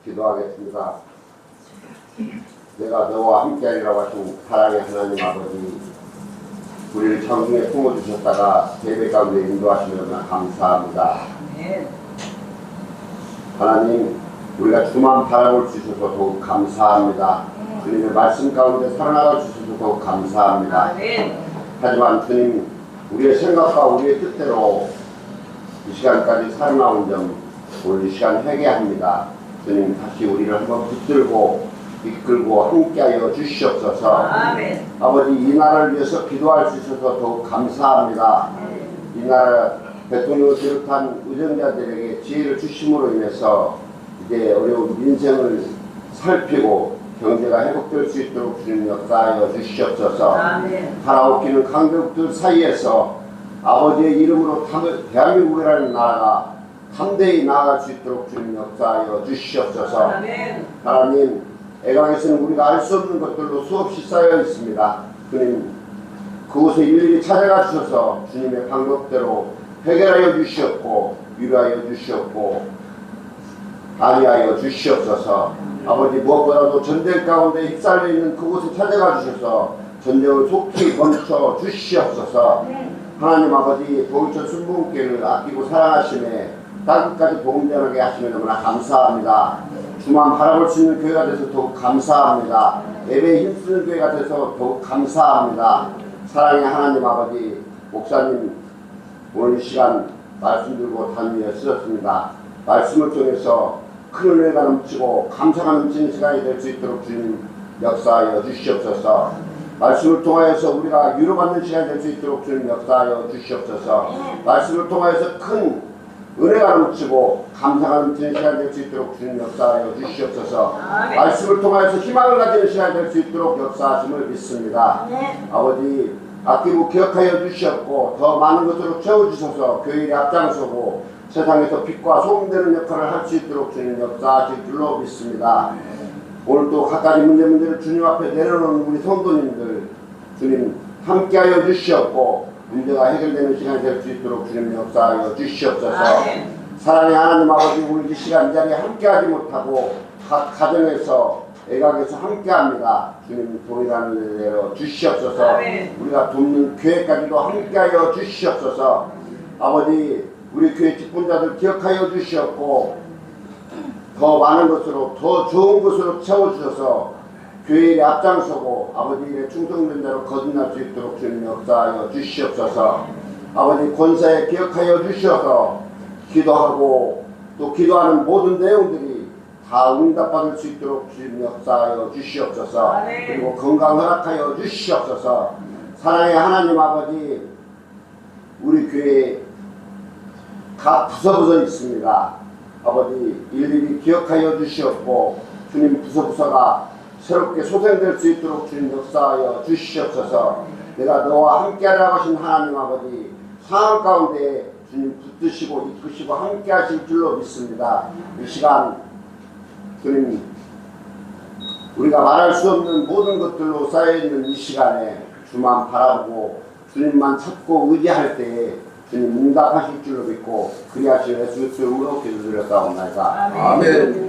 기도하겠습니다. 내가 너와 함께하리라고 하신 사랑의 하나님 아버지, 우리를 청중에 품어주셨다가 예배 가운데 인도하시려나 감사합니다. 하나님, 우리가 주만 바라볼 수 있어서 더욱 감사합니다. 주님의 말씀 가운데 살아나갈 수 있어서 더욱 감사합니다. 하지만 주님, 우리의 생각과 우리의 뜻대로 이 시간까지 살아나온 점 오늘 이 시간 회개합니다. 주님, 다시 우리를 한번 붙들고 이끌고 함께하여 주시옵소서. 아멘. 아버지, 이 나라를 위해서 기도할 수 있어서 더욱 감사합니다. 이 나라 대통령을 비롯한 의정자들에게 지혜를 주심으로 인해서 이제 어려운 민생을 살피고 경제가 회복될 수 있도록 주님 역사하여 주시옵소서. 아멘. 살아오기는 강대국들 사이에서 아버지의 이름으로 대한민국이라는 나라가 담대히 나아갈 수 있도록 주님 역사하여 주시옵소서. 아멘. 하나님, 애강에서는 우리가 알 수 없는 것들로 수없이 쌓여 있습니다. 주님, 그곳에 일일이 찾아가 주셔서 주님의 방법대로 해결하여 주시옵고 위로하여 주시옵고 안위하여 주시옵소서. 아버지, 무엇보다도 전쟁 가운데 휩싸여 있는 그곳에 찾아가 주셔서 전쟁을 속히 멈춰 주시옵소서. 하나님 아버지, 보일처 순복음교회를 아끼고 사랑하시네 땅끝까지 복음 전하게 하시면 너무나 감사합니다. 주만 바라볼 수 있는 교회가 돼서 더욱 감사합니다. 예배에 힘쓰는 교회가 돼서 더욱 감사합니다. 사랑의 하나님 아버지, 목사님 오늘 이 시간 말씀 들고 단위에 쓰셨습니다. 말씀을 통해서 큰 은혜가 넘치고 감사가 넘치는 시간이 될 수 있도록 주님 역사하여 주시옵소서. 말씀을 통하여서 우리가 위로받는 시간이 될 수 있도록 주님 역사하여 주시옵소서. 말씀을 통하여서 큰 은혜가 넘치고 감사가 넘치는 시간이 될 수 있도록 주님 역사하여 주시옵소서. 말씀을 통하여서 희망을 가지는 시간이 될 수 있도록 역사하심을 믿습니다. 아버지, 아끼고 기억하여 주시옵고 더 많은 것으로 채워주셔서 교회에 앞장서고 세상에서 빛과 소금되는 역할을 할 수 있도록 주님 역사하실 줄로 믿습니다. 오늘도 각가지 문제를 주님 앞에 내려놓은 우리 성도님들 주님 함께하여 주시옵고 문제가 해결되는 시간이 될 수 있도록 주님 역사하여 주시옵소서. 사랑의 하나님 아버지, 오늘 이 시간 이 자리에 함께하지 못하고 각 가정에서 애각에서 함께합니다. 주님 동일한 대로 주시옵소서. 우리가 돕는 교회까지도 함께하여 주시옵소서. 아버지, 우리 교회 직분자들 기억하여 주시옵고 더 많은 것으로 더 좋은 것으로 채워주셔서 교회 일에 앞장서고 아버지 일에 충성된 대로 거듭날 수 있도록 주님 역사하여 주시옵소서. 아버지, 권사에 기억하여 주셔서 기도하고 또 기도하는 모든 내용들이 다 응답받을 수 있도록 주님 역사하여 주시옵소서. 그리고 건강 허락하여 주시옵소서. 사랑의 하나님 아버지, 우리 교회에 각 부서부서 있습니다. 아버지, 일일이 기억하여 주시옵고 주님 부서부서가 새롭게 소생될 수 있도록 주님 역사하여 주시옵소서. 내가 너와 함께하라고 하신 하나님 아버지, 상황 가운데 주님 붙드시고 이끄시고 함께하실 줄로 믿습니다. 이 시간 주님, 우리가 말할 수 없는 모든 것들로 쌓여있는 이 시간에 주만 바라보고 주님만 찾고 의지할 때에 주님 응답하실 줄로 믿고 그리하시는 예수 이름으로 기도드렸사옵나이다. 아멘.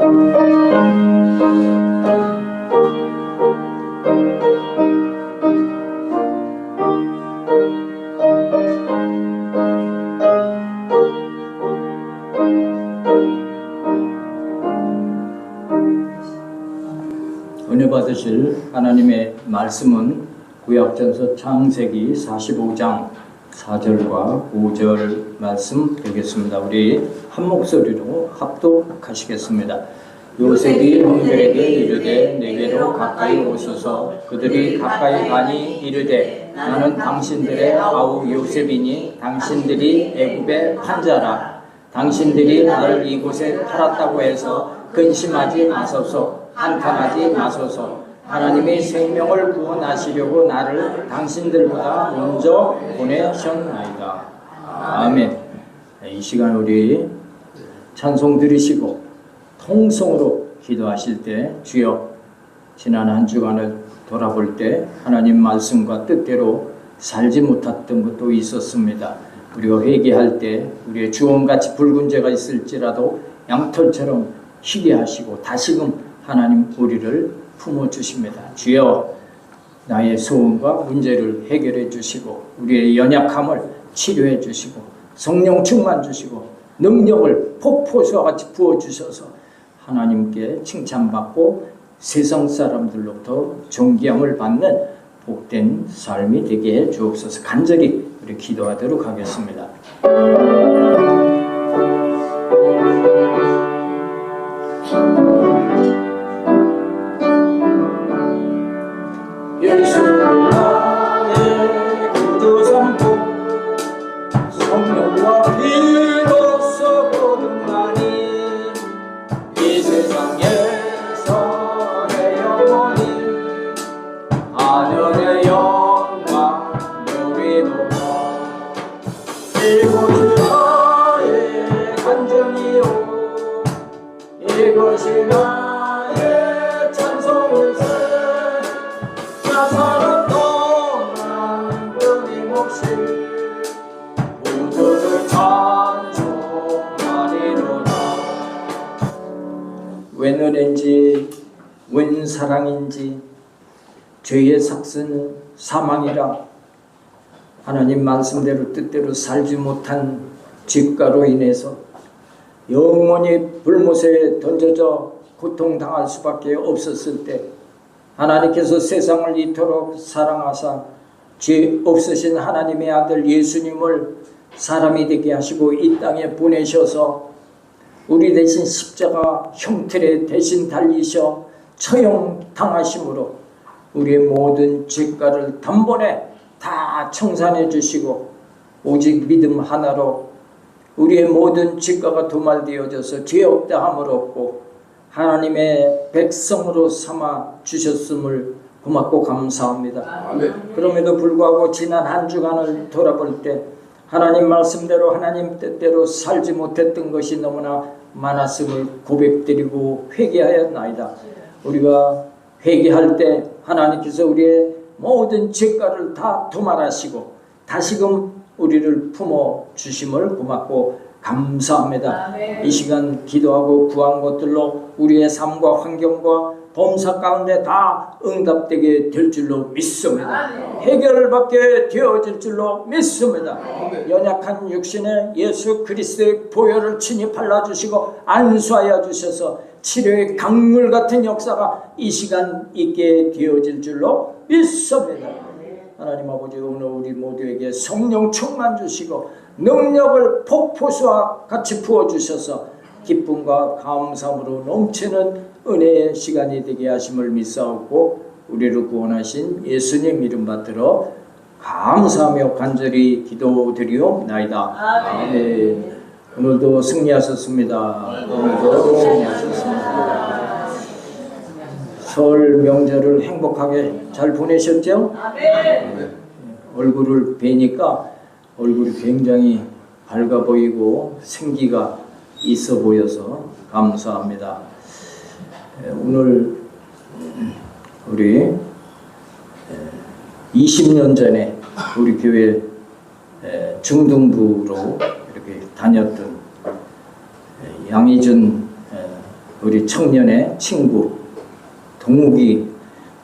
은혜 받으실 하나님의 말씀은 구약전서 창세기 45장 4절과 5절 말씀 되겠습니다. 우리 한 목소리로 합독하시겠습니다. 요셉이 형들에게 이르되 내게로 가까이 오소서. 그들이 가까이 가니 이르되 나는 당신들의 아우 요셉이니 당신들이 애굽의 판자라. 당신들이 나를 이곳에 팔았다고 해서 근심하지 마소서. 한탄하지 마소서. 하나님이 생명을 구원하시려고 나를 당신들보다 먼저 보내셨나이다. 아멘. 이 시간 우리 찬송 들으시고 통성으로 기도하실 때 주여, 지난 한 주간을 돌아볼 때 하나님 말씀과 뜻대로 살지 못했던 것도 있었습니다. 우리가 회개할 때 우리의 주홍같이 붉은 죄가 있을지라도 양털처럼 희게 하시고 다시금 하나님 우리를 품어주십니다. 주여, 나의 소원과 문제를 해결해 주시고 우리의 연약함을 치료해 주시고 성령 충만 주시고 능력을 폭포수와 같이 부어주셔서 하나님께 칭찬받고 세상 사람들로부터 존경을 받는 복된 삶이 되게 해 주옵소서. 간절히 우리 기도하도록 하겠습니다. 이것이 나의 찬송일세. 나사는 동안 끊임없이 모두를 찬송하리로다. 웬 은혜인지 웬 사랑인지 죄의 삭스는 사망이라. 하나님 말씀대로 뜻대로 살지 못한 죄가로 인해서 영원히 불못에 던져져 고통당할 수밖에 없었을 때 하나님께서 세상을 이토록 사랑하사 죄 없으신 하나님의 아들 예수님을 사람이 되게 하시고 이 땅에 보내셔서 우리 대신 십자가 형틀에 대신 달리셔 처형당하심으로 우리의 모든 죄가를 단번에 다 청산해 주시고 오직 믿음 하나로 우리의 모든 죄가가 도말되어져서 죄 없다 함을 얻고 하나님의 백성으로 삼아 주셨음을 고맙고 감사합니다. 아멘. 그럼에도 불구하고 지난 한 주간을 돌아볼 때 하나님 말씀대로 하나님 뜻대로 살지 못했던 것이 너무나 많았음을 고백드리고 회개하였나이다. 우리가 회개할 때 하나님께서 우리의 모든 죄가를 다 도말하시고 다시금 우리를 품어 주심을 고맙고 감사합니다. 아멘. 이 시간 기도하고 구한 것들로 우리의 삶과 환경과 범사 가운데 다 응답되게 될 줄로 믿습니다. 아멘. 해결을 받게 되어질 줄로 믿습니다. 아멘. 연약한 육신에 예수 그리스도의 보혈을 친히 발라주시고 안수하여 주셔서 치료의 강물 같은 역사가 이 시간 있게 되어질 줄로 믿습니다. 하나님 아버지, 오늘 우리 모두에게 성령 충만 주시고 능력을 폭포수와 같이 부어주셔서 기쁨과 감사함으로 넘치는 은혜의 시간이 되게 하심을 믿사옵고 우리를 구원하신 예수님 이름 받들어 감사하며 간절히 기도드리옵나이다. 아멘. 오늘도 승리하셨습니다. 오늘도 승리하셨습니다. 설 명절을 행복하게 잘 보내셨죠? 아멘. 얼굴을 뵈니까 얼굴이 굉장히 밝아 보이고 생기가 있어 보여서 감사합니다. 오늘 우리 20년 전에 우리 교회 중등부로 이렇게 다녔던 양희준 우리 청년의 친구 동욱이,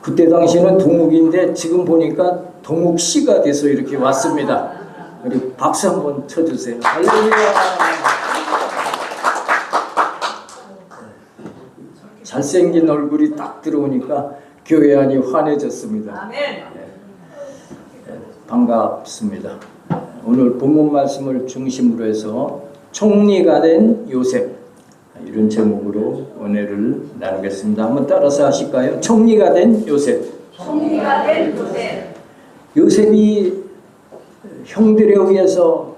그때 당시는 동욱인데 지금 보니까 동욱씨가 돼서 이렇게 왔습니다. 우리 박수 한번 쳐주세요. 할렐루야. 잘생긴 얼굴이 딱 들어오니까 교회 안이 환해졌습니다. 아멘. 반갑습니다. 오늘 본문 말씀을 중심으로 해서 총리가 된 요셉, 이런 제목으로 은혜를 나누겠습니다. 한번 따라서 하실까요? 총리가 된 요셉. 총리가 된 요셉. 요셉이 형들에 의해서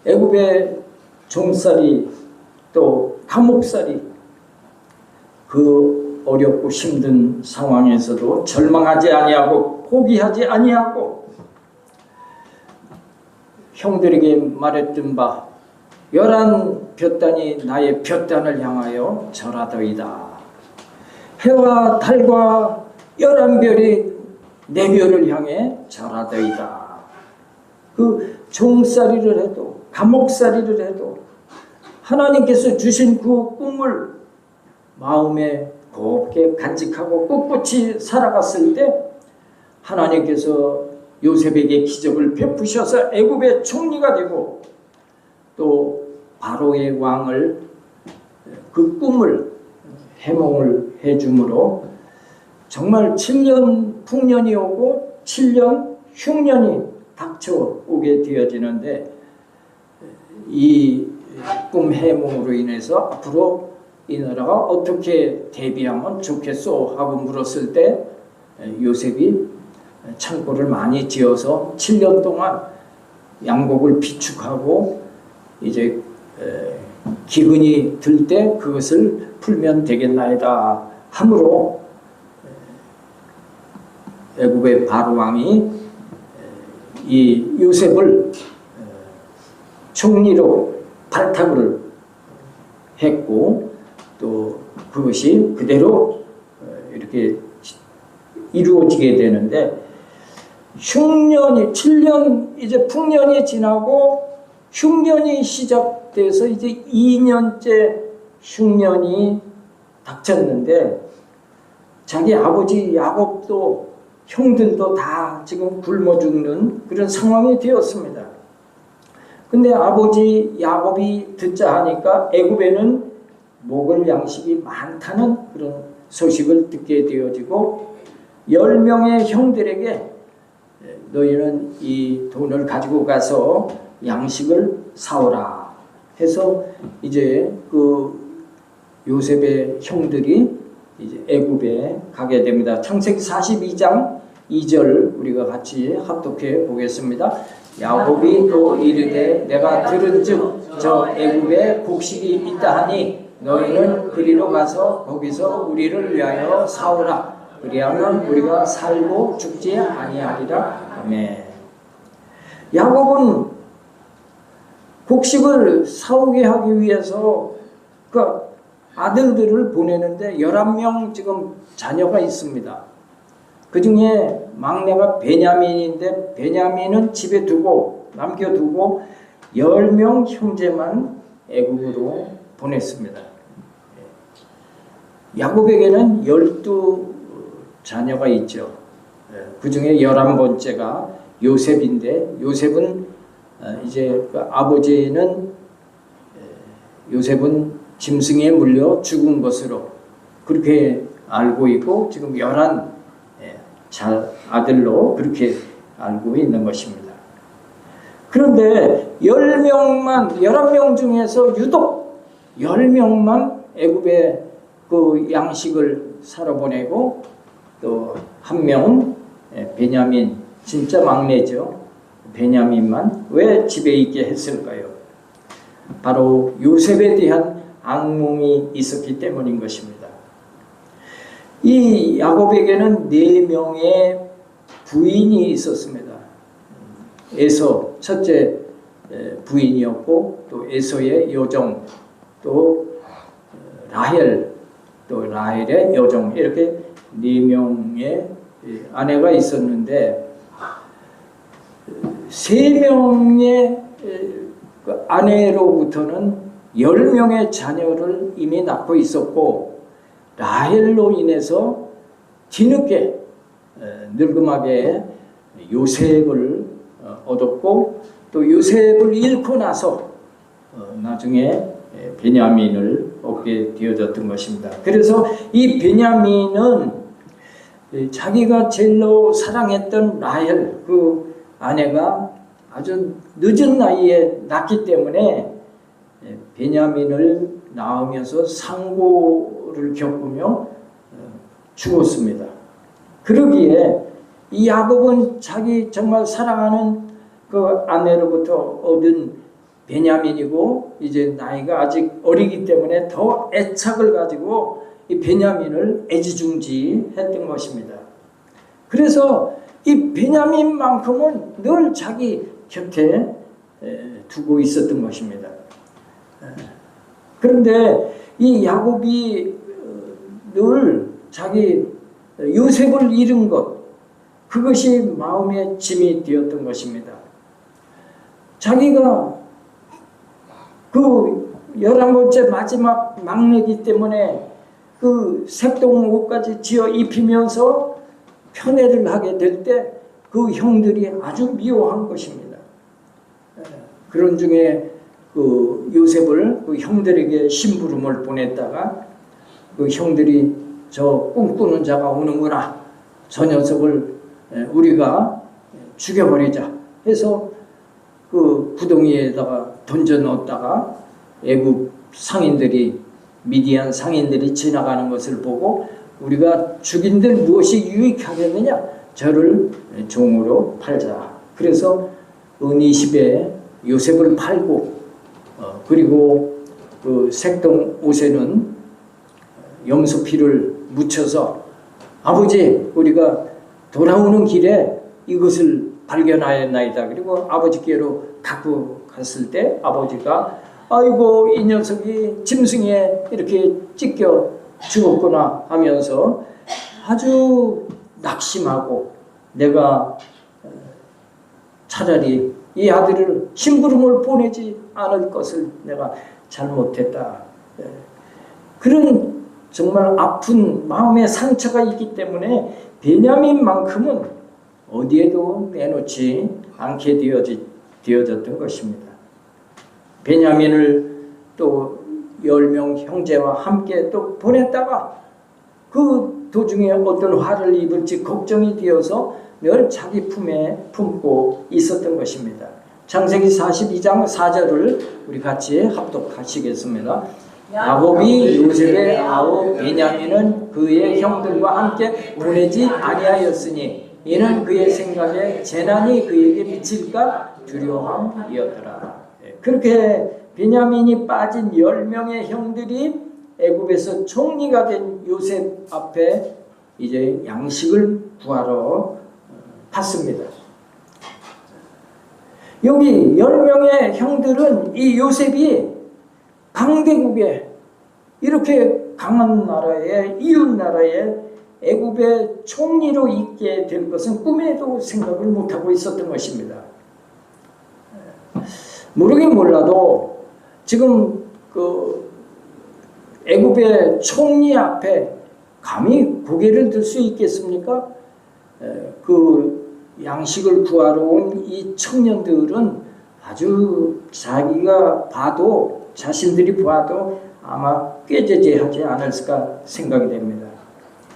애굽의 종살이 또 감옥살이, 그 어렵고 힘든 상황에서도 절망하지 아니하고 포기하지 아니하고 형들에게 말했던 바 11볕단이 나의 볕단을 향하여 절하더이다. 해와 달과 11별이 내 별을 향해 절하더이다. 그 종살이를 해도 감옥살이를 해도 하나님께서 주신 그 꿈을 마음에 곱게 간직하고 꿋꿋이 살아갔을 때 하나님께서 요셉에게 기적을 베푸셔서 애굽의 총리가 되고 또 바로의 왕을 그 꿈을 해몽을 해줌으로 정말 7년 풍년이 오고 7년 흉년이 닥쳐오게 되어지는데 이 꿈 해몽으로 인해서 앞으로 이 나라가 어떻게 대비하면 좋겠소 하고 물었을 때 요셉이 창고를 많이 지어서 7년 동안 양곡을 비축하고 이제 기근이 들 때 그것을 풀면 되겠나이다 함으로 애굽의 바로 왕이 이 요셉을 총리로 발탁을 했고 또 그것이 그대로 이렇게 이루어지게 되는데, 흉년이 7년 이제 풍년이 지나고 흉년이 시작돼서 이제 2년째 흉년이 닥쳤는데, 자기 아버지 야곱도 형들도 다 지금 굶어 죽는 그런 상황이 되었습니다. 근데 아버지 야곱이 듣자 하니까 애굽에는 먹을 양식이 많다는 그런 소식을 듣게 되어지고, 10명의 형들에게 너희는 이 돈을 가지고 가서 양식을 사오라 해서 이제 그 요셉의 형들이 이제 애굽에 가게 됩니다. 창세기 42장 2절 우리가 같이 합독해 보겠습니다. 야곱이 또 이르되 내가 들은즉 저 애굽에 곡식이 있다 하니 너희는 그리로 가서 거기서 우리를 위하여 사오라. 그리하면 우리가 살고 죽지 아니하리라. 아멘. 야곱은 곡식을 사오게 하기 위해서 그 아들들을 보내는데 11명 지금 자녀가 있습니다. 그 중에 막내가 베냐민인데 베냐민은 집에 두고 남겨두고 10명 형제만 애굽으로 보냈습니다. 야곱에게는 12자녀가 있죠. 그 중에 11번째가 요셉인데, 요셉은 이제 그 아버지는 요셉은 짐승에 물려 죽은 것으로 그렇게 알고 있고, 지금 11 아들로 그렇게 알고 있는 것입니다. 그런데 11명 중에서 유독 10명만 애굽에 그 양식을 사러 보내고, 또 한 명은 베냐민, 진짜 막내죠. 베냐민만 왜 집에 있게 했을까요? 바로 요셉에 대한 악몽이 있었기 때문인 것입니다. 이 야곱에게는 4명의 부인이 있었습니다. 에서 첫째 부인이었고, 또 에서의 여종, 또 라헬, 또 라헬의 여종, 이렇게 4명의 아내가 있었는데, 3명의 아내로부터는 10명의 자녀를 이미 낳고 있었고, 라헬로 인해서 뒤늦게 늙음하게 요셉을 얻었고, 또 요셉을 잃고 나서 나중에 베냐민을 얻게 되어졌던 것입니다. 그래서 이 베냐민은 자기가 제일로 사랑했던 라헬, 그 아내가 아주 늦은 나이에 낳기 때문에 베냐민을 낳으면서 상고를 겪으며 죽었습니다. 그러기에 이 야곱은 자기 정말 사랑하는 그 아내로부터 얻은 베냐민이고, 이제 나이가 아직 어리기 때문에 더 애착을 가지고 이 베냐민을 애지중지했던 것입니다. 그래서 이 베냐민만큼은 늘 자기 곁에 두고 있었던 것입니다. 그런데 이 야곱이 늘 자기 요셉을 잃은 것, 그것이 마음의 짐이 되었던 것입니다. 자기가 그 11번째 마지막 막내이기 때문에 그 색동 옷까지 지어 입히면서 편애를 하게 될 때 그 형들이 아주 미워한 것입니다. 그런 중에 그 요셉을 그 형들에게 심부름을 보냈다가 그 형들이 저 꿈꾸는 자가 오는구나, 저 녀석을 우리가 죽여버리자 해서 그 구덩이에다가 던져 넣었다가 애굽 상인들이, 미디안 상인들이 지나가는 것을 보고 우리가 죽인들 무엇이 유익하겠느냐, 저를 종으로 팔자. 그래서 은이십에 요셉을 팔고, 그리고 그 색동 옷에는 염소피를 묻혀서 아버지, 우리가 돌아오는 길에 이것을 발견하였나이다. 그리고 아버지께로 갖고 갔을 때 아버지가 아이고 이 녀석이 짐승에 이렇게 찢겨 죽었구나 하면서 아주 낙심하고 내가 차라리 이 아들을 심부름을 보내지 않을 것을 내가 잘못했다. 그런 정말 아픈 마음의 상처가 있기 때문에 베냐민만큼은 어디에도 내놓지 않게 되어졌던 것입니다. 베냐민을 또 10명 형제와 함께 또 보냈다가 그 도중에 어떤 화를 입을지 걱정이 되어서 늘 자기 품에 품고 있었던 것입니다. 창세기 42장 4절을 우리 같이 합독하시겠습니다. 야곱이 요셉의 아우 베냐민은 그의 형들과 함께 보내지 아니하였으니 이는 그의 생각에 재난이 그에게 미칠까 두려움이었더라. 그렇게 베냐민이 빠진 10명의 형들이 애굽에서 총리가 된 요셉 앞에 이제 양식을 구하러 갔습니다. 여기 10명의 형들은 이 요셉이 강대국에 이렇게 강한 나라에 이웃 나라에 애굽의 총리로 있게 될 것은 꿈에도 생각을 못하고 있었던 것입니다. 모르긴 몰라도 지금 그 애굽의 총리 앞에 감히 고개를 들 수 있겠습니까? 그 양식을 구하러 온 이 청년들은 아주 자기가 봐도 자신들이 봐도 아마 꾀죄죄하지 않을까 생각이 됩니다.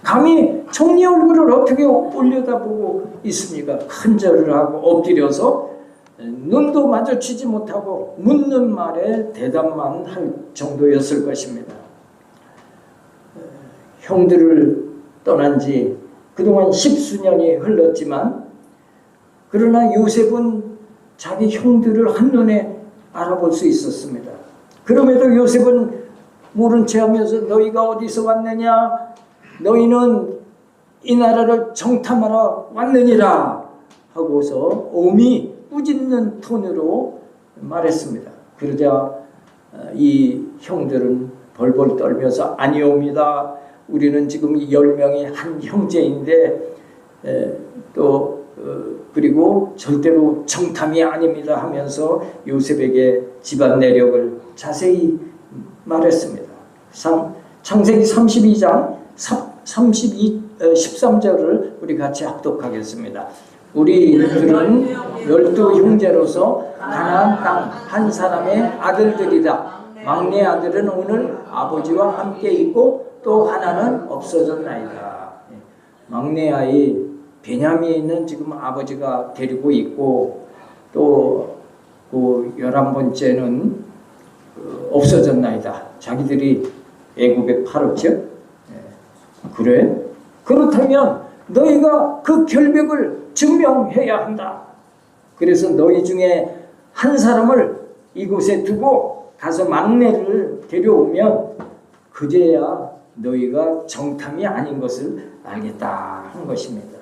감히 총리 얼굴을 어떻게 올려다보고 있습니까? 큰절을 하고 엎드려서 눈도 마주치지 못하고 묻는 말에 대답만 할 정도였을 것입니다. 형들을 떠난 지 그동안 10수년이 흘렀지만 그러나 요셉은 자기 형들을 한눈에 알아볼 수 있었습니다. 그럼에도 요셉은 모른 체 하면서 너희가 어디서 왔느냐? 너희는 이 나라를 정탐하러 왔느니라 하고서 엄히 꾸짖는 톤으로 말했습니다. 그러자 이 형들은 벌벌 떨면서 아니옵니다. 우리는 지금 10명이 한 형제인데 또 그리고 절대로 정탐이 아닙니다 하면서 요셉에게 집안 내력을 자세히 말했습니다. 창세기 32장 13절을 우리 같이 합독하겠습니다. 우리들은 12 형제로서 가나안 땅 한 사람의 아들들이다. 막내 아들은 오늘 아버지와 함께 있고 또 하나는 없어졌나이다. 막내 아이 베냐민은 지금 아버지가 데리고 있고 또 그 11번째는 없어졌나이다. 자기들이 애굽에 팔았죠. 그래? 그렇다면 너희가 그 결백을 증명해야 한다. 그래서 너희 중에 한 사람을 이곳에 두고 가서 막내를 데려오면 그제야 너희가 정탐이 아닌 것을 알겠다 한 것입니다.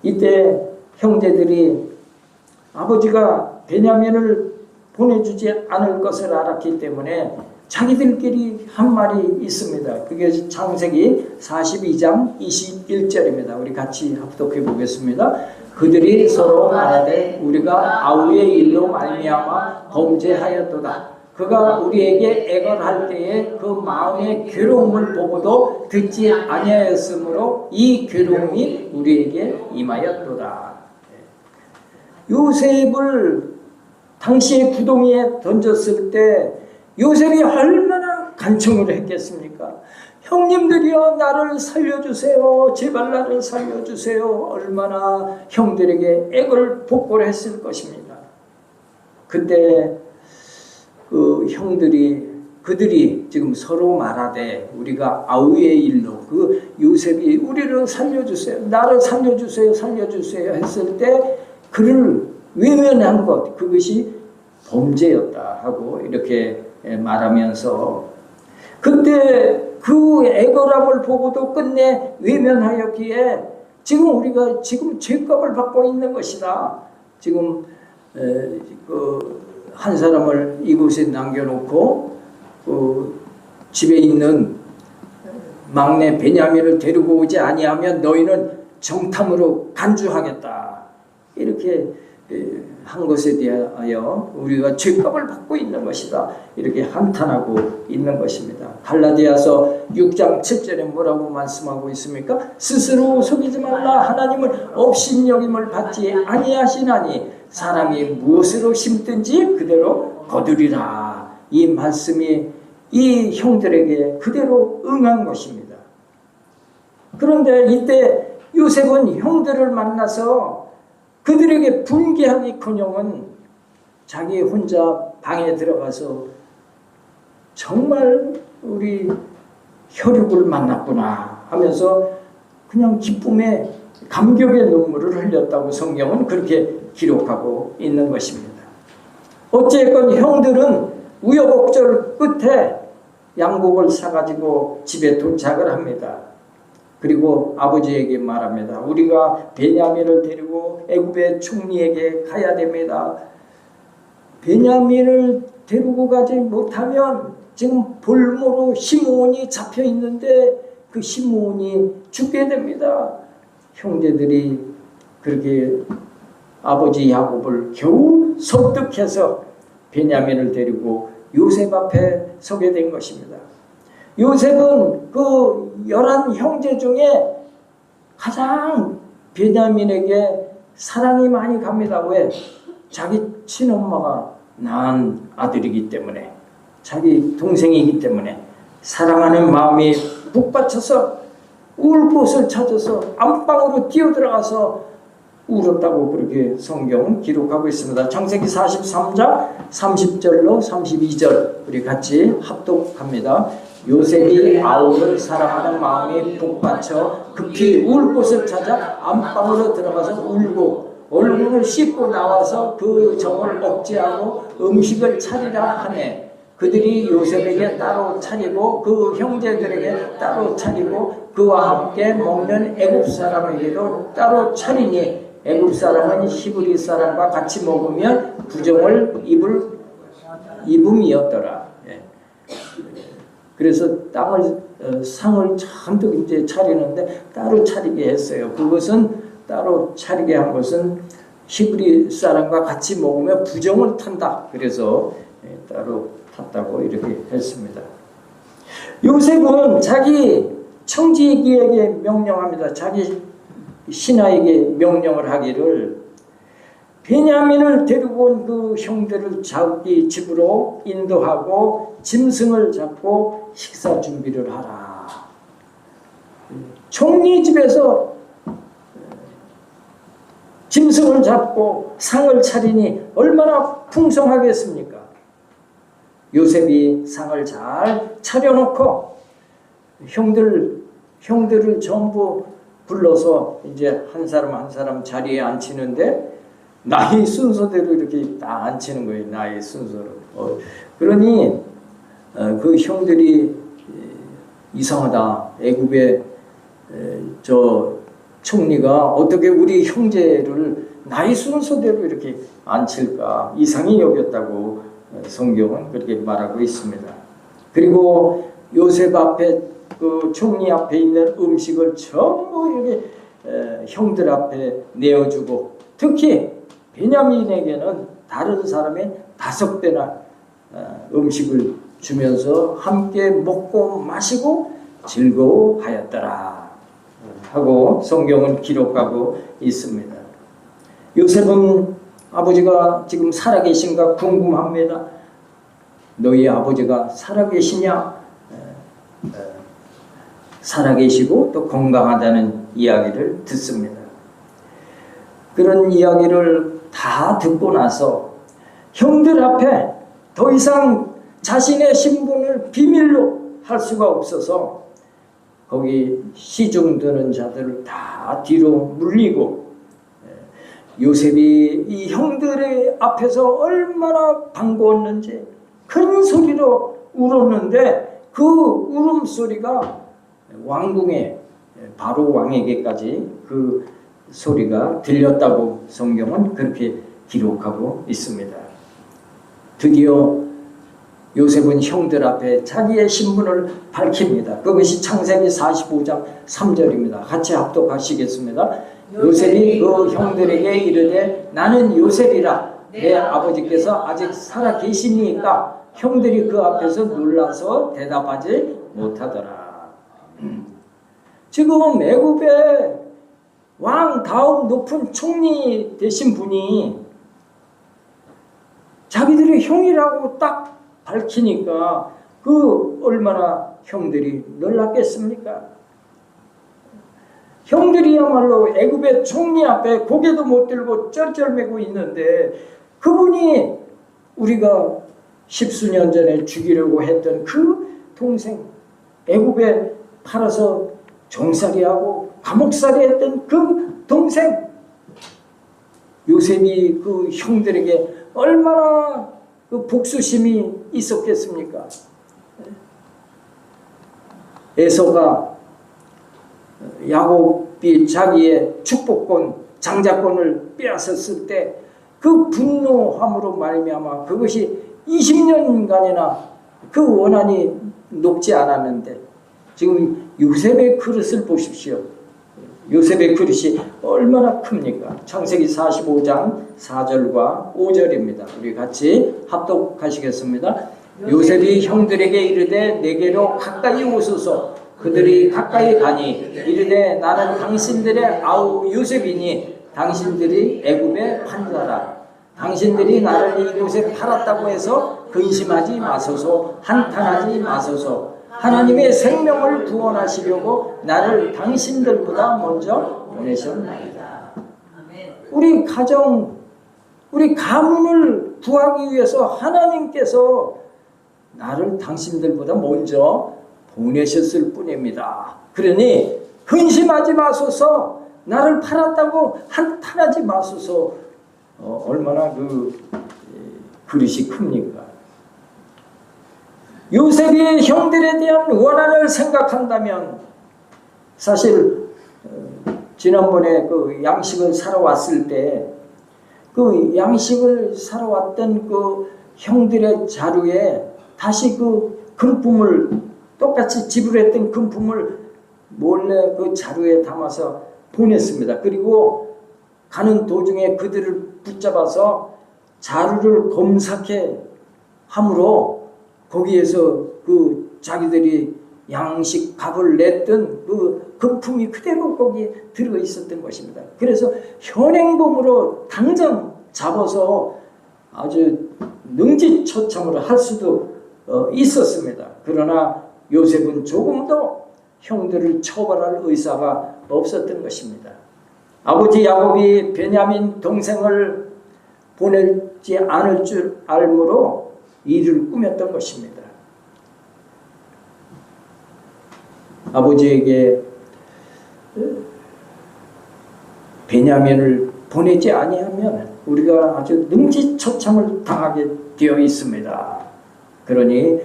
이때 형제들이 아버지가 베냐민을 보내주지 않을 것을 알았기 때문에 자기들끼리 한 말이 있습니다. 그게 창세기 42장 21절입니다. 우리 같이 합독해 보겠습니다. 그들이 서로 말하되 우리가 아우의 일로 말미암아 범죄하였도다. 그가 우리에게 애걸할 때에 그 마음의 괴로움을 보고도 듣지 아니하였으므로 이 괴로움이 우리에게 임하였도다. 요셉을 당시에 구덩이에 던졌을 때 요셉이 얼마나 간청을 했겠습니까? 형님들이여 나를 살려주세요. 제발 나를 살려주세요. 얼마나 형들에게 애걸복걸을 했을 것입니다. 그때 그 형들이 그들이 지금 서로 말하되 우리가 아우의 일로 그 요셉이 우리를 살려주세요. 나를 살려주세요. 살려주세요 했을 때 그를 외면한 것 그것이 범죄였다 하고 이렇게 말하면서 그때 그 애걸함을 보고도 끝내 외면하였기에 지금 우리가 지금 죄값을 받고 있는 것이다. 지금 그 한 사람을 이곳에 남겨놓고 집에 있는 막내 베냐민을 데리고 오지 아니하면 너희는 정탐으로 간주하겠다. 이렇게 한 것에 대하여 우리가 죄값을 받고 있는 것이다. 이렇게 한탄하고 있는 것입니다. 갈라디아서 6장 7절에 뭐라고 말씀하고 있습니까? 스스로 속이지 말라. 하나님은 업신여김을 받지 아니하시나니 사람이 무엇으로 심든지 그대로 거두리라. 이 말씀이 이 형들에게 그대로 응한 것입니다. 그런데 이때 요셉은 형들을 만나서 그들에게 분개하기커녕은 자기 혼자 방에 들어가서 정말 우리 혈육을 만났구나 하면서 그냥 기쁨에 감격의 눈물을 흘렸다고 성경은 그렇게 기록하고 있는 것입니다. 어쨌건 형들은 우여곡절 끝에 양복을 사가지고 집에 도착을 합니다. 그리고 아버지에게 말합니다. 우리가 베냐민을 데리고 애굽의 총리에게 가야 됩니다. 베냐민을 데리고 가지 못하면 지금 볼모로 시므온이 잡혀 있는데 그 시므온이 죽게 됩니다. 형제들이 그렇게 아버지 야곱을 겨우 설득해서 베냐민을 데리고 요셉 앞에 서게 된 것입니다. 요셉은 그 11 형제 중에 가장 베냐민에게 사랑이 많이 갑니다. 왜? 자기 친엄마가 낳은 아들이기 때문에, 자기 동생이기 때문에 사랑하는 마음이 북받쳐서 울 곳을 찾아서 안방으로 뛰어들어가서 울었다고 그렇게 성경은 기록하고 있습니다. 창세기 43장 30절로 32절 우리 같이 합독합니다. 요셉이 아우를 사랑하는 마음이 북받쳐 급히 울 곳을 찾아 안방으로 들어가서 울고 얼굴을 씻고 나와서 그 정을 억제하고 음식을 차리라 하네. 그들이 요셉에게 따로 차리고 그 형제들에게 따로 차리고 그와 함께 먹는 애굽 사람에게도 따로 차리니 애굽 사람은 히브리 사람과 같이 먹으면 부정을 입을 입음이었더라. 그래서 상을 잔뜩 이제 차리는데 따로 차리게 했어요. 그것은 따로 차리게 한 것은 히브리 사람과 같이 먹으면 부정을 탄다. 그래서 따로 탔다고 이렇게 했습니다. 요셉은 자기 청지기에게 명령합니다. 자기 신하에게 명령을 하기를 베냐민을 데리고 온 그 형들을 자기 집으로 인도하고 짐승을 잡고 식사 준비를 하라. 총리 집에서 짐승을 잡고 상을 차리니 얼마나 풍성하겠습니까? 요셉이 상을 잘 차려놓고 형들을 전부 불러서 이제 한 사람 한 사람 자리에 앉히는데 나이 순서대로 이렇게 딱 앉히는 거예요. 나이 순서로. 그러니 그 형들이 이상하다. 애굽의 저 총리가 어떻게 우리 형제를 나이 순서대로 이렇게 앉힐까 이상히 여겼다고 성경은 그렇게 말하고 있습니다. 그리고 요셉 앞에 그 총리 앞에 있는 음식을 전부 이렇게 형들 앞에 내어주고 특히 베냐민에게는 다른 사람의 5배나 음식을 주면서 함께 먹고 마시고 즐거워하였더라 하고 성경은 기록하고 있습니다. 요셉은 아버지가 지금 살아계신가 궁금합니다. 너희 아버지가 살아계시냐? 살아계시고 또 건강하다는 이야기를 듣습니다. 그런 이야기를 다 듣고 나서 형들 앞에 더 이상 자신의 신분을 비밀로 할 수가 없어서 거기 시중 드는 자들을 다 뒤로 물리고 요셉이 이 형들의 앞에서 얼마나 반가웠는지 큰 소리로 울었는데 그 울음소리가 왕궁의 바로 왕에게까지 그 소리가 들렸다고 성경은 그렇게 기록하고 있습니다. 드디어 요셉은 형들 앞에 자기의 신분을 밝힙니다. 그것이 창세기 45장 3절입니다. 같이 합독하시겠습니다. 요셉이 그 형들에게 이르되 나는 요셉이라 내 아버지께서 아직 살아 계시니까 형들이 그 앞에서 놀라서 대답하지 못하더라. 지금 애굽의 왕 다음 높은 총리 되신 분이 자기들이 형이라고 딱 밝히니까 그 얼마나 형들이 놀랐겠습니까? 형들이야말로 애굽의 총리 앞에 고개도 못 들고 쩔쩔매고 있는데 그분이 우리가 십수년 전에 죽이려고 했던 그 동생, 애굽에 팔아서 종살이하고 감옥살이 했던 그 동생 요셉이 그 형들에게 얼마나 그 복수심이 있었겠습니까? 에서가 야곱이 자기의 축복권, 장자권을 빼앗았을 때 그 분노함으로 말미암아 그것이 20년간이나 그 원한이 녹지 않았는데 지금 요셉의 그릇을 보십시오. 요셉의 그릇이 얼마나 큽니까? 창세기 45장 4절과 5절입니다. 우리 같이 합독하시겠습니다. 요셉이 형들에게 이르되 내게로 가까이 오소서. 그들이 가까이 가니 이르되 나는 당신들의 아우 요셉이니 당신들이 애굽의 판사라. 당신들이 나를 이곳에 팔았다고 해서 근심하지 마소서. 한탄하지 마소서. 하나님의 생명을 구원하시려고 나를 당신들보다 먼저 보내셨나이다. 우리 가정, 우리 가문을 구하기 위해서 하나님께서 나를 당신들보다 먼저 보내셨을 뿐입니다. 그러니 근심하지 마소서. 나를 팔았다고 한탄하지 마소서. 얼마나 그 그릇이 큽니까? 요셉이 형들에 대한 원한을 생각한다면 사실 지난번에 그 양식을 사러 왔을 때 그 양식을 사러 왔던 그 형들의 자루에 다시 그 금품을 똑같이 지불했던 금품을 몰래 그 자루에 담아서 보냈습니다. 그리고 가는 도중에 그들을 붙잡아서 자루를 검사케 함으로 거기에서 그 자기들이 양식 값을 냈던 그 금품이 그대로 거기에 들어 있었던 것입니다. 그래서 현행범으로 당장 잡아서 아주 능지처참으로 할 수도 있었습니다. 그러나 요셉은 조금도 형들을 처벌할 의사가 없었던 것입니다. 아버지 야곱이 베냐민 동생을 보내지 않을 줄 알므로 일을 꾸몄던 것입니다. 아버지에게 베냐민을 보내지 아니하면 우리가 아주 능지처참을 당하게 되어 있습니다. 그러니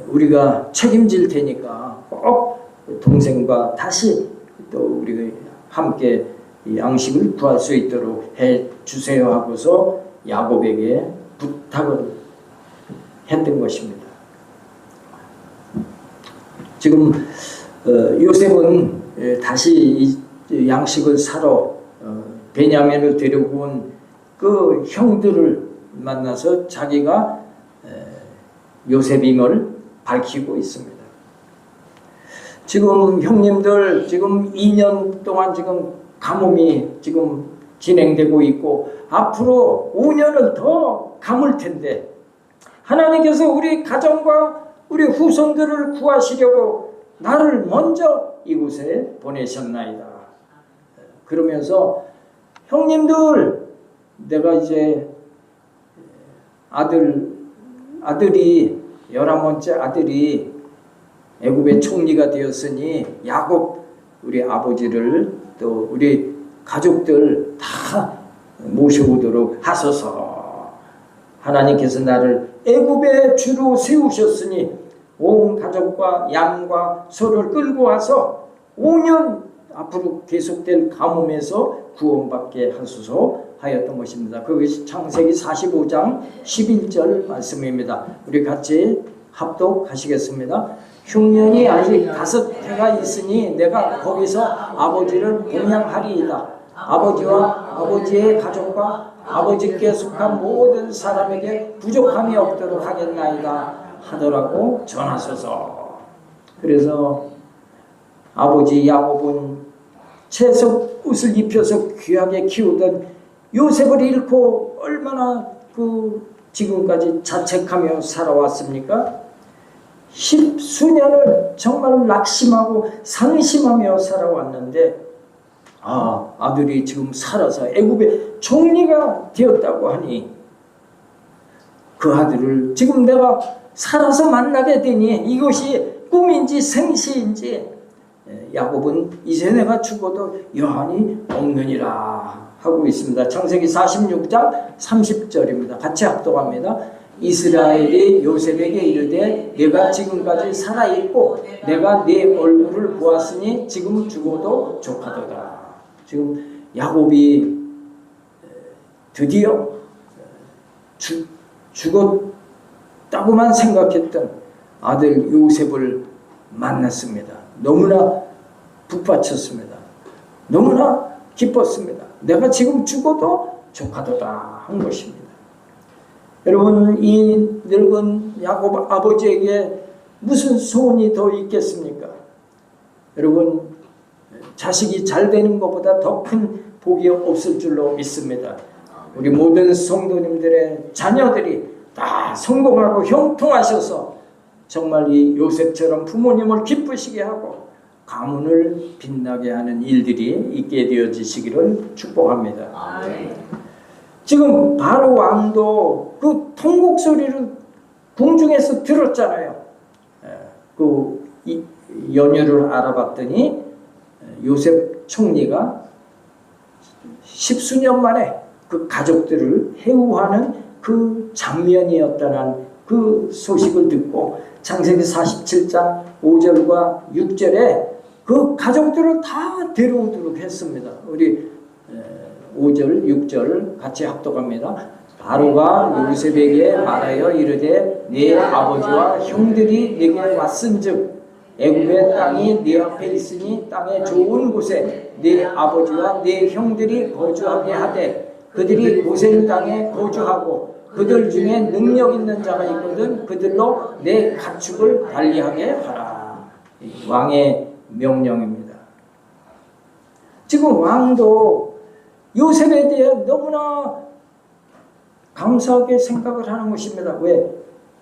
우리가 책임질 테니까 꼭 동생과 다시 또 우리가 함께 양식을 구할 수 있도록 해주세요 하고서 야곱에게 부탁을 했던 것입니다. 지금 요셉은 다시 양식을 사러 베냐민을 데리고 온 그 형들을 만나서 자기가 요셉임을 밝히고 있습니다. 지금 형님들 지금 2년 동안 지금 가뭄이 지금 진행되고 있고 앞으로 5년을 더 가물 텐데 하나님께서 우리 가정과 우리 후손들을 구하시려고 나를 먼저 이곳에 보내셨나이다. 그러면서 형님들 내가 이제 아들이 11번째 아들이 애굽의 총리가 되었으니 야곱 우리 아버지를 또 우리 가족들 다 모셔오도록 하소서. 하나님께서 나를 애굽의 주로 세우셨으니 온 가족과 양과 소를 끌고 와서 5년 앞으로 계속될 가뭄에서 구원받게 하소서 하였던 것입니다. 그것이 창세기 45장 11절 말씀입니다. 우리 같이 합독하시겠습니다. 흉년이 아직 5해가 있으니 내가 거기서 아버지를 봉양하리이다. 아버지와 아버지의 가족과 아버지께 속한 모든 사람에게 부족함이 없도록 하겠나이다 하더라고 전하소서. 그래서 아버지 야곱은 채석 옷을 입혀서 귀하게 키우던 요셉을 잃고 얼마나 지금까지 자책하며 살아왔습니까? 10수년을 정말 낙심하고 상심하며 살아왔는데 아들이 지금 살아서 애굽의 총리가 되었다고 하니 그 아들을 지금 내가 살아서 만나게 되니 이것이 꿈인지 생시인지 야곱은 이제 내가 죽어도 여한이 없느니라 하고 있습니다. 창세기 46장 30절입니다. 같이 합독합니다. 이스라엘이 요셉에게 이르되 내가 지금까지 살아있고 내가 네 얼굴을 보았으니 지금 죽어도 족하도다. 지금 야곱이 드디어 죽었다고만 생각했던 아들 요셉을 만났습니다. 너무나 북받쳤습니다. 너무나 기뻤습니다. 내가 지금 죽어도 족하도다 한 것입니다. 여러분, 이 늙은 야곱 아버지에게 무슨 소원이 더 있겠습니까? 여러분, 자식이 잘 되는 것보다 더 큰 복이 없을 줄로 믿습니다. 우리 모든 성도님들의 자녀들이 다 성공하고 형통하셔서 정말 이 요셉처럼 부모님을 기쁘시게 하고 가문을 빛나게 하는 일들이 있게 되어지시기를 축복합니다. 지금 바로 왕도 그 통곡 소리를 궁중에서 들었잖아요. 이 연유를 알아봤더니 요셉 총리가 10수년 만에 그 가족들을 해우하는 그 장면이었다는 그 소식을 듣고 창세기 47장 5절과 6절에 그 가족들을 다 데려오도록 했습니다. 우리 5절, 6절 같이 합독합니다. 바로가 요셉에게 말하여 이르되 네 아버지와 형들이 네게 왔은즉 애굽의 땅이 네 앞에 있으니 땅의 좋은 곳에 네 아버지와 네 형들이 거주하게 하되 그들이 고센 땅에 거주하고 그들 중에 능력 있는 자가 있거든 그들로 내 가축을 관리하게 하라. 왕의 명령입니다. 지금 왕도 요셉에 대해 너무나 감사하게 생각을 하는 것입니다. 왜?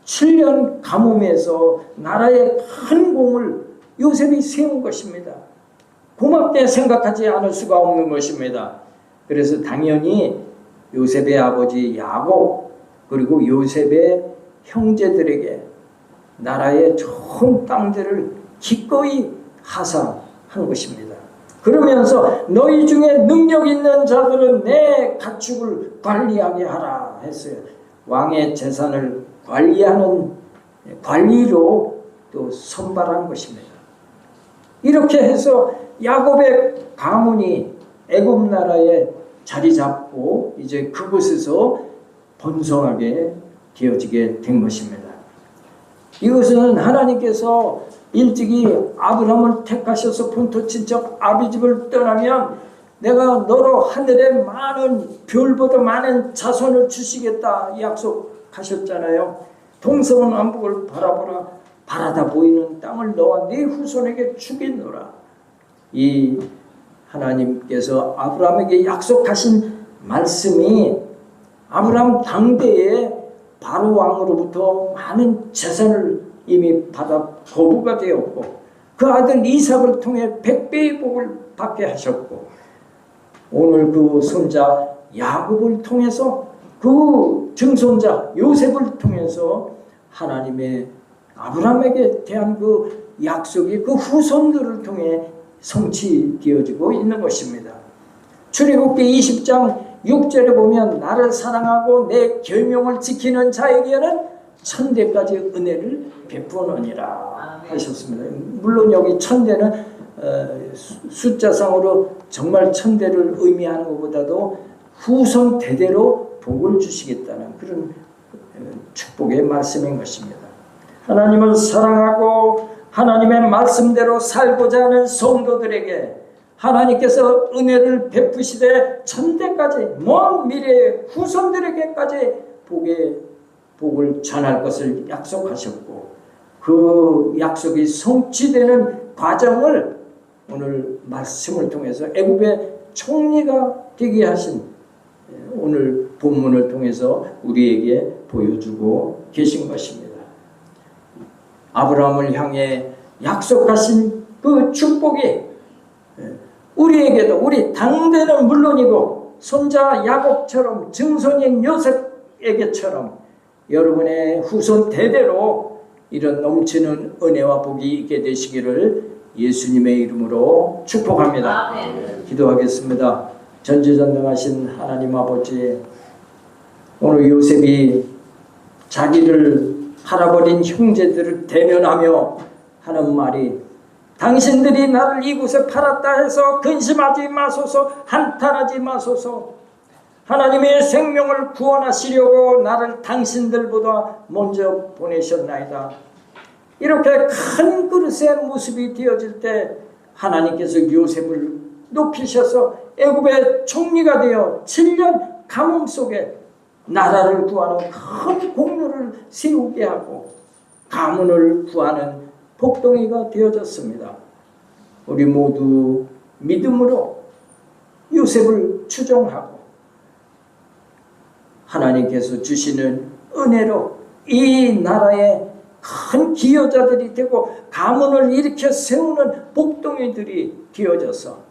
7년 가뭄에서 나라의 큰 공을 요셉이 세운 것입니다. 고맙게 생각하지 않을 수가 없는 것입니다. 그래서 당연히 요셉의 아버지 야곱 그리고 요셉의 형제들에게 나라의 좋은 땅들을 기꺼이 하사한 것입니다. 그러면서 너희 중에 능력 있는 자들은 내 가축을 관리하게 하라 했어요. 왕의 재산을 관리하는 관리로 또 선발한 것입니다. 이렇게 해서 야곱의 가문이 애굽 나라에 자리 잡고 이제 그곳에서 번성하게 되어지게 된 것입니다. 이것은 하나님께서 일찍이 아브라함을 택하셔서 본토 친척 아비집을 떠나면 내가 너로 하늘에 많은 별보다 많은 자손을 주시겠다 약속하셨잖아요. 동서남북을 바라보라. 바라다 보이는 땅을 너와 네 후손에게 주겠노라. 이 하나님께서 아브라함에게 약속하신 말씀이 아브라함 당대에 바로 왕으로부터 많은 재산을 이미 받아 거부가 되었고 그 아들 이삭을 통해 100배의 복을 받게 하셨고 오늘 그 손자 야곱을 통해서 그 증손자 요셉을 통해서 하나님의 아브라함에게 대한 그 약속이 그 후손들을 통해 성취되어지고 있는 것입니다. 출애굽기 20장 6절에 보면 나를 사랑하고 내 계명을 지키는 자에게는 천대까지 은혜를 베푸느니라 하셨습니다. 물론 여기 천대는 숫자상으로 정말 천대를 의미하는 것보다도 후손 대대로 복을 주시겠다는 그런 축복의 말씀인 것입니다. 하나님을 사랑하고 하나님의 말씀대로 살고자 하는 성도들에게 하나님께서 은혜를 베푸시되 천대까지 먼 미래의 후손들에게까지 복을 전할 것을 약속하셨고, 그 약속이 성취되는 과정을 오늘 말씀을 통해서 애굽의 총리가 되게 하신 오늘 본문을 통해서 우리에게 보여주고 계신 것입니다. 아브라함을 향해 약속하신 그 축복이 우리에게도, 우리 당대는 물론이고 손자 야곱처럼 증손인 요셉에게처럼 여러분의 후손 대대로 이런 넘치는 은혜와 복이 있게 되시기를 예수님의 이름으로 축복합니다. 기도하겠습니다. 전지전능하신 하나님 아버지, 오늘 요셉이 자기를 팔아버린 형제들을 대면하며 하는 말이, 당신들이 나를 이곳에 팔았다 해서 근심하지 마소서, 한탄하지 마소서. 하나님의 생명을 구원하시려고 나를 당신들보다 먼저 보내셨나이다. 이렇게 큰 그릇의 모습이 되어질 때 하나님께서 요셉을 높이셔서 애굽의 총리가 되어 7년 가뭄 속에 나라를 구하는 큰 공로를 세우게 하고 가문을 구하는 복덩이가 되어졌습니다. 우리 모두 믿음으로 요셉을 추종하고 하나님께서 주시는 은혜로 이 나라의 큰 기여자들이 되고 가문을 일으켜 세우는 복덩이들이 되어져서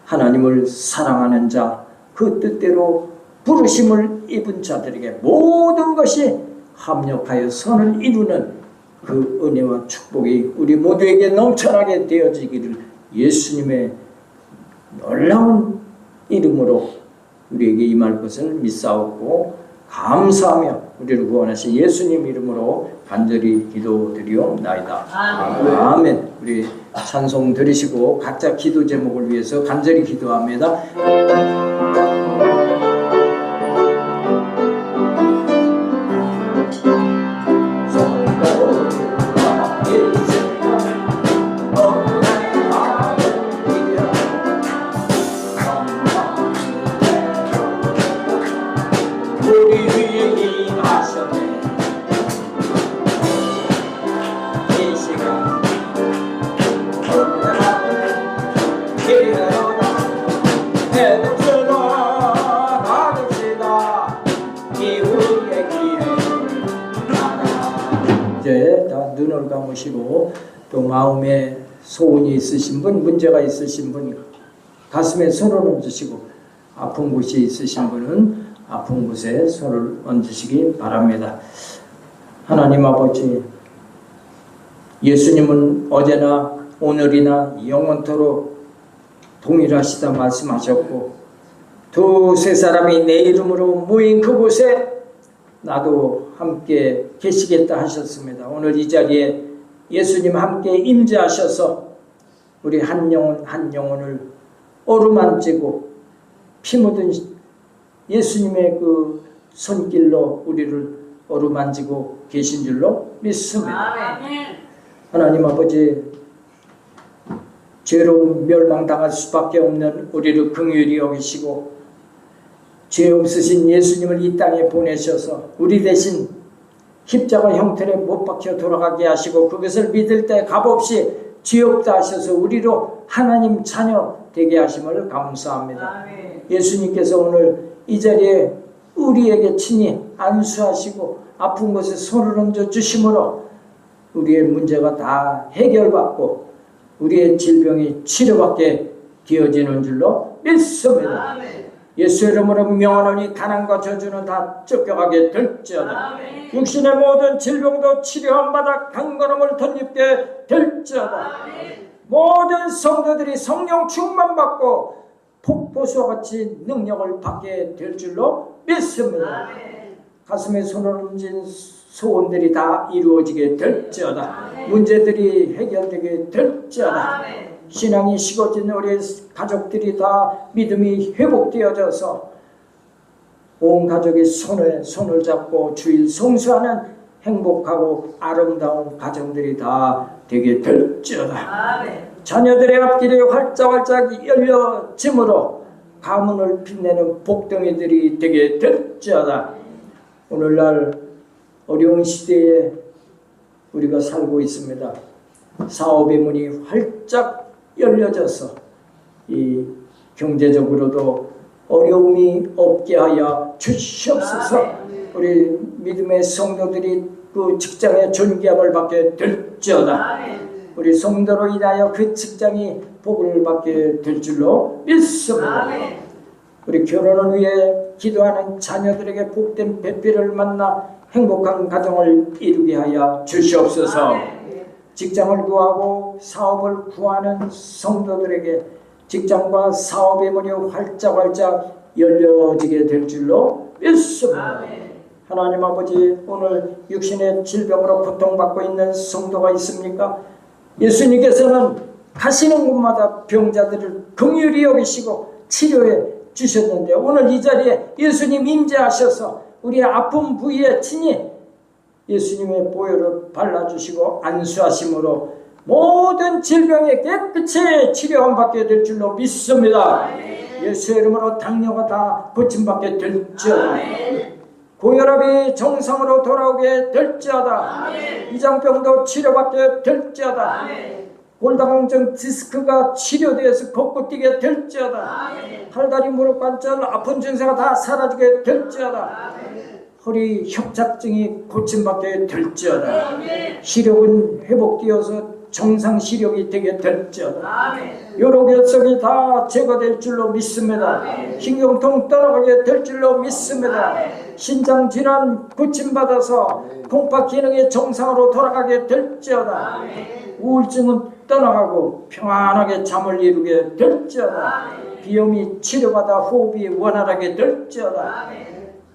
하나님을 사랑하는 자, 그 뜻대로 부르심을 입은 자들에게 모든 것이 합력하여 선을 이루는 그 은혜와 축복이 우리 모두에게 넘쳐나게 되어지기를 예수님의 놀라운 이름으로 우리에게 임할 것을 믿사옵고 감사하며 우리를 구원하신 예수님 이름으로 간절히 기도드리옵나이다. 아멘. 우리 찬송 들으시고 각자 기도 제목을 위해서 간절히 기도합니다. 이제 다 눈을 감으시고 또 마음에 소원이 있으신 분, 문제가 있으신 분 가슴에 손을 얹으시고 아픈 곳이 있으신 분은 아픈 곳에 손을 얹으시기 바랍니다. 하나님 아버지, 예수님은 어제나 오늘이나 영원토록 동일하시다 말씀하셨고 두세 사람이 내 이름으로 모인 그곳에 나도 함께 계시겠다 하셨습니다. 오늘 이 자리에 예수님 함께 임재하셔서 우리 한 영혼 한 영혼을 어루만지고 피 묻은 예수님의 그 손길로 우리를 어루만지고 계신 줄로 믿습니다. 하나님 아버지, 죄로 멸망당할 수밖에 없는 우리를 긍휼히 여기시고 죄 없으신 예수님을 이 땅에 보내셔서 우리 대신 십자가 형틀에 못 박혀 돌아가게 하시고 그것을 믿을 때 값없이 죄 없다 하셔서 우리로 하나님 자녀 되게 하심을 감사합니다. 예수님께서 오늘 이 자리에 우리에게 친히 안수하시고 아픈 곳에 손을 얹어 주심으로 우리의 문제가 다 해결받고 우리의 질병이 치료받게 되어지는 줄로 믿습니다. 예수 이름으로 명하노니 가난과 저주는 다 쫓겨가게 될지어다. 육신의 모든 질병도 치료한 바다 강건함을 덧입게 될지어다. 모든 성도들이 성령 충만받고 폭포수와 같이 능력을 받게 될 줄로 믿습니다. 가슴에 손을 얹은 소원들이 다 이루어지게 될지어다. 문제들이 해결되게 될지어다. 신앙이 식어진 우리 가족들이 다 믿음이 회복되어져서 온 가족이 손을 잡고 주일 성수하는 행복하고 아름다운 가정들이 다 되게 될지어다. 자녀들의 앞길이 활짝활짝 열려짐으로 가문을 빛내는 복덩이들이 되게 될지어다. 오늘날 어려운 시대에 우리가 살고 있습니다. 사업의 문이 활짝 열려져서 이 경제적으로도 어려움이 없게 하여 주시옵소서. 우리 믿음의 성도들이 그 직장의 존귀함을 받게 될지어다. 우리 성도로 인하여 그 직장이 복을 받게 될 줄로 믿습니다. 우리 결혼을 위해 기도하는 자녀들에게 복된 배필을 만나 행복한 가정을 이루게 하여 주시옵소서. 직장을 구하고 사업을 구하는 성도들에게 직장과 사업의 문이 활짝활짝 열려지게 될 줄로 믿습니다. 하나님 아버지, 오늘 육신의 질병으로 고통받고 있는 성도가 있습니까? 예수님께서는 가시는 곳마다 병자들을 긍휼히 여기시고 치료해 주셨는데 오늘 이 자리에 예수님 임재하셔서 우리의 아픈 부위에 친히 예수님의 보혈을 발라주시고 안수하심으로 모든 질병에 깨끗이 치료함 받게 될 줄로 믿습니다. 예수의 이름으로 당뇨가 다 고침받게 될지어다. 고혈압이 정상으로 돌아오게 될지어다. 이장병도 치료받게 될지어다. 골다공증 디스크가 치료되어서 걷고 뛰게 될지어다. 팔다리 무릎 관절 아픈 증세가 다 사라지게 될지어다. 허리 협착증이 고침받게 될지어다. 시력은 회복되어서 정상 시력이 되게 될지어다. 요로결석이 다 제거될 줄로 믿습니다. 신경통 떠나가게 될 줄로 믿습니다. 신장질환 고침받아서 공파 기능이 정상으로 돌아가게 될지어다. 우울증은 떠나가고 평안하게 잠을 이루게 될지어다. 비염이 치료받아 호흡이 원활하게 될지어다.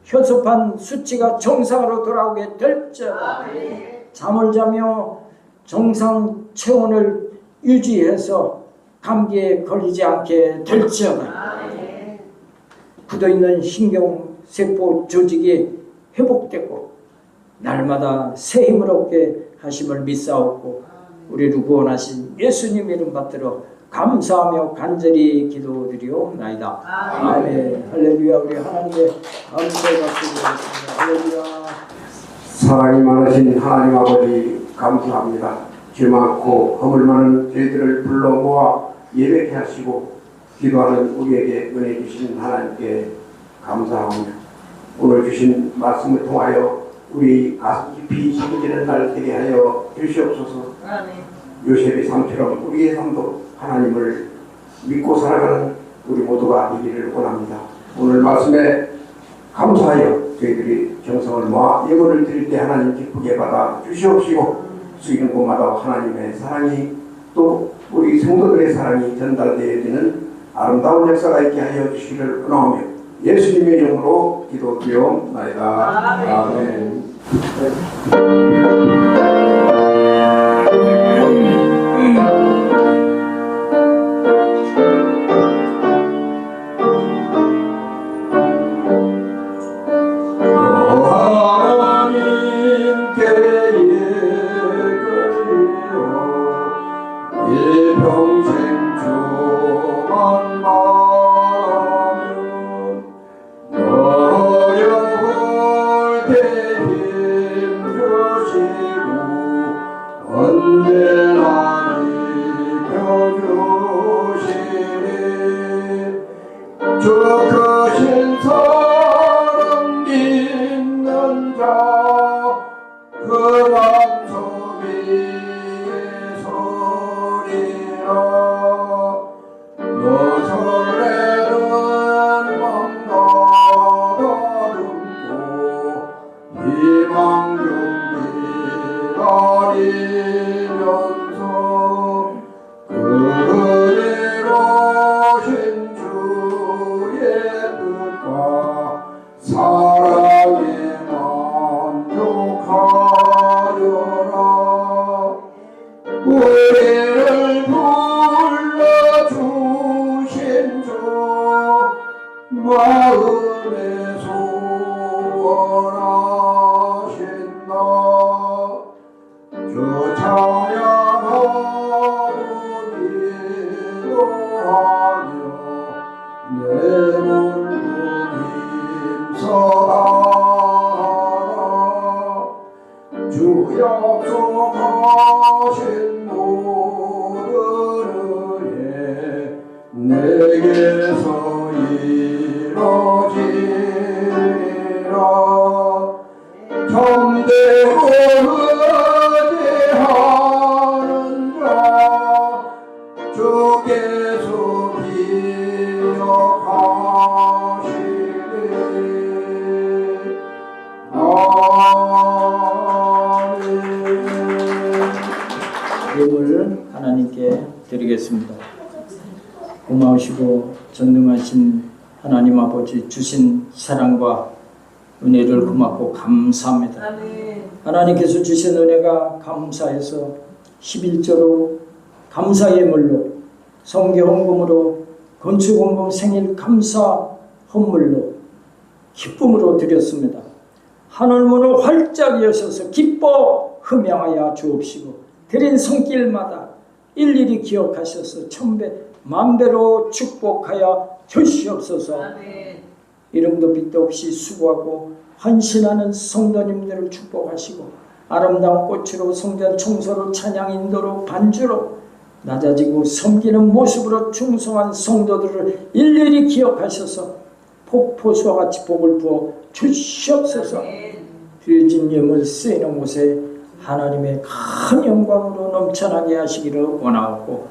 혈소판 수치가 정상으로 돌아오게 될지어다. 잠을 자며 정상 체온을 유지해서 감기에 걸리지 않게 될지어다. 굳어있는 신경세포 조직이 회복되고 날마다 새 힘을 얻게 하심을 믿사옵고 우리를 구원하신 예수님 이름 받들어 감사하며 간절히 기도드리옵나이다. 아멘. 할렐루야. 우리 하나님의 감사의 박수 드리겠습니다. 할렐루야. 사랑이 많으신 하나님 아버지 감사합니다. 죄 많고 허물 많은 저희들을 불러 모아 예배케 하시고 기도하는 우리에게 은혜 주신 하나님께 감사합니다. 오늘 주신 말씀을 통하여 우리 가슴 깊이 심기는 날 되게 하여 주시옵소서. 요셉의 삶처럼 우리의 삶도 하나님을 믿고 살아가는 우리 모두가 되기를 원합니다. 오늘 말씀에 감사하여 저희들이 정성을 모아 예물을 드릴 때 하나님 기쁘게 받아 주시옵시고 쓰이는 곳마다 하나님의 사랑이 또 우리 성도들의 사랑이 전달되어지는 아름다운 역사가 있게 하여 주시기를 원하오며 예수님의 이름으로 기도드리옵나이다. 아멘. 평생 주만 바라면 어려울 때 힘 주시고 언제나 지켜주시리 주 크신 사랑 믿는 자 그 방송 위에 소리라 너 설레는 맘 가다듬고 희망 기다리면서 그대로신 주의 뜻과 사랑에 만족하려라 우리를 불러 약속하신 모든 은혜 내게서 이루어지리라. 참되고 의지하는 자 주께서 기억하시리. 아멘. 예물 하나님께 드리겠습니다. 고마우시고 전능하신 하나님 아버지 주신 사랑과 은혜를 고맙고 감사합니다. 하나님께서 주신 은혜가 감사해서 11조로 감사 예물로 성경헌금으로 건축헌금 생일 감사 헌물로 기쁨으로 드렸습니다. 하늘문을 활짝 여셔서 기뻐 흠양하여 주옵시고 드린 손길마다 일일이 기억하셔서 천배 만배로 축복하여 주시옵소서. 이름도 빛도 없이 수고하고 헌신하는 성도님들을 축복하시고 아름다운 꽃으로 성전 청소로 찬양 인도로 반주로 낮아지고 섬기는 모습으로 충성한 성도들을 일일이 기억하셔서 폭포수와 같이 복을 부어 주시옵소서. 드려진 예물 쓰이는 곳에 하나님의 큰 영광으로 넘쳐나게 하시기를 원하옵고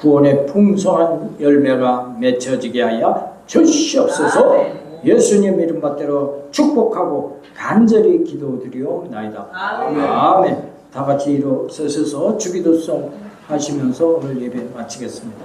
구원의 풍성한 열매가 맺혀지게 하여 주시옵소서. 예수님 이름 받들어 축복하고 간절히 기도드리옵나이다. 아멘. 다 같이 일어서셔서 주기도송 하시면서 오늘 예배 마치겠습니다.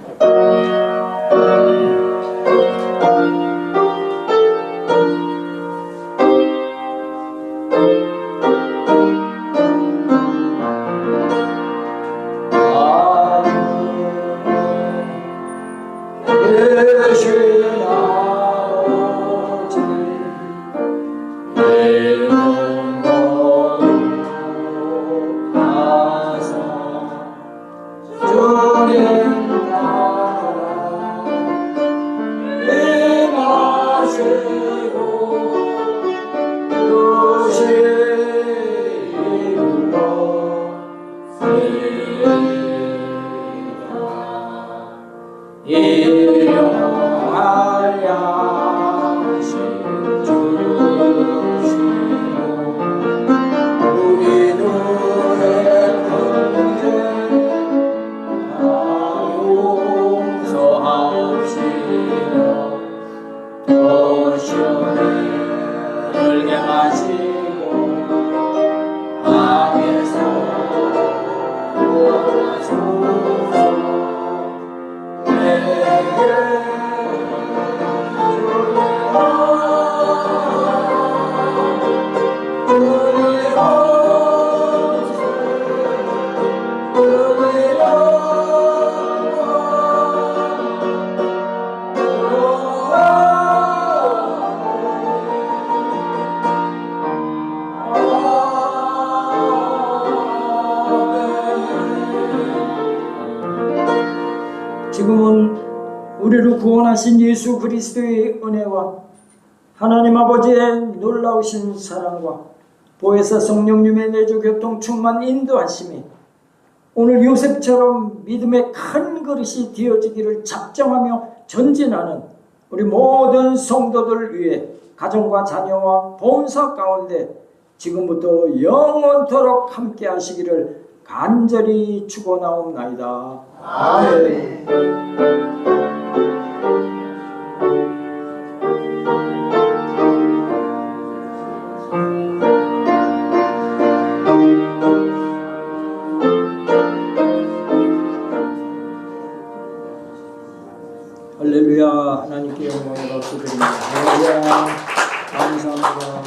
지금은 우리를 구원하신 예수 그리스도의 은혜와 하나님 아버지의 놀라우신 사랑과 보혜사 성령님의 내주 교통 충만 인도하심이 오늘 요셉처럼 믿음의 큰 그릇이 되어지기를 작정하며 전진하는 우리 모든 성도들을 위해 가정과 자녀와 본사 가운데 지금부터 영원토록 함께 하시기를 간절히 축원하옵나이다. 아멘. 할렐루야. 하나님께 영광을 받드립니다. 할렐루야. 감사합니다.